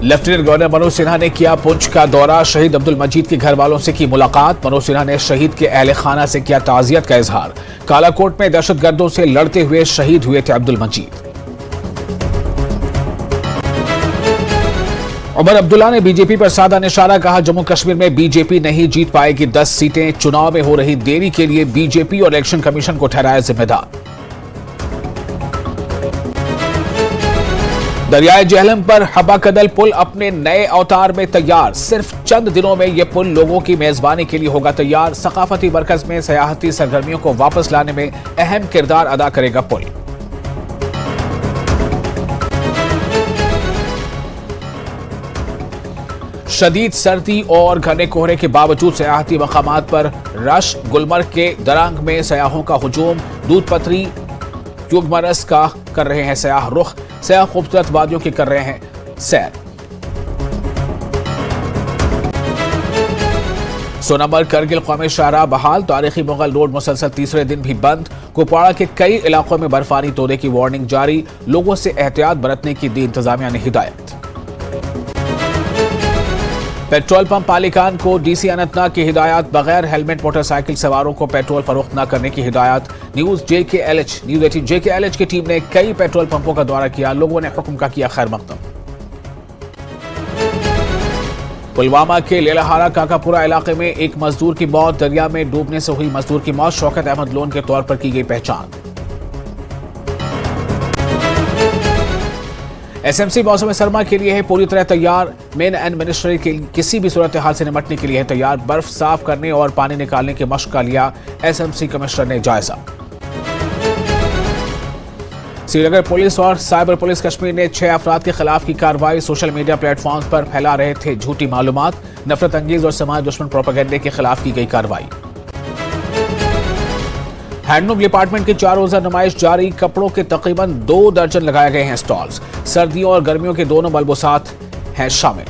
Lieutenant governor Manoj Sinha ने किया पुंछ का दौरा। शहीद अब्दुल मजीद के घर वालों से की मुलाकात। मनोज सिन्हा ने शहीद के अहले खाना से किया ताजियत का इजहार। कालाकोट में दहशतगर्दों से लड़ते हुए शहीद हुए थे अब्दुल मजीद। उमर अब्दुल्ला ने बीजेपी पर साधा निशाना। कहा, जम्मू कश्मीर में बीजेपी नहीं जीत पाएगी 10 सीटें। चुनाव में हो रही देरी के लिए बीजेपी और इलेक्शन कमीशन को ठहराया जिम्मेदार। दरियाए जेहलम पर हबा कदल पुल अपने नए अवतार में तैयार। सिर्फ चंद दिनों में यह पुल लोगों की मेजबानी के लिए होगा तैयार। सकाफती मरकज में सयाहती सरगर्मियों को वापस लाने में अहम किरदार अदा करेगा पुल। शदीद सर्दी और घने कोहरे के बावजूद सयाहती मकामात पर रश। गुलमर्ग के दरांग में सयाहों का हुजूम। दूध पथरी युगमरस का कर रहे हैं सयाह रुख। सयाह खूबसूरत वादियों की कर रहे हैं सैर। सोनामर्ग करगिल कौमी शाहराह बहाल। तारीखी मुगल रोड मुसलसल तीसरे दिन भी बंद। कुपवाड़ा के कई इलाकों में बर्फानी तोड़े की वार्निंग जारी। लोगों से एहतियात बरतने की दी इंतजामिया ने हिदायत। पेट्रोल पंप पालिकान को डीसी अनंतनाग की हिदायत। बगैर हेलमेट मोटरसाइकिल सवारों को पेट्रोल फरोख्त न करने की हिदायत। न्यूज 18 JKLH की टीम ने कई पेट्रोल पंपों का दौरा किया। लोगों ने हुक्म का किया खैर मकदम। पुलवामा के लेलाहारा काकापुरा इलाके में एक मजदूर की मौत। दरिया में डूबने से हुई मजदूर की मौत। शौकत अहमद लोन के तौर पर की गई पहचान। SMC मौसम सरमा के लिए है पूरी तरह तैयार। मेन एंड मिनिस्ट्री के किसी भी सूरत हाल से निपटने के लिए है तैयार। बर्फ साफ करने और पानी निकालने की मशक का लिया SMC कमिश्नर ने जायजा। श्रीनगर पुलिस और साइबर पुलिस कश्मीर ने 6 अफराद के खिलाफ की कार्रवाई। सोशल मीडिया प्लेटफॉर्म्स पर फैला रहे थे झूठी मालूमात। नफरत अंगेज और समाज दुश्मन प्रोपेगेंडे के खिलाफ की गई कार्रवाई। हैंडलूम डिपार्टमेंट की 4 रोजा नुमाइश जारी। कपड़ों के तकरीबन 2 दर्जन लगाए गए हैं स्टॉल्स। सर्दियों और गर्मियों के दोनों मलबूसात हैं शामिल।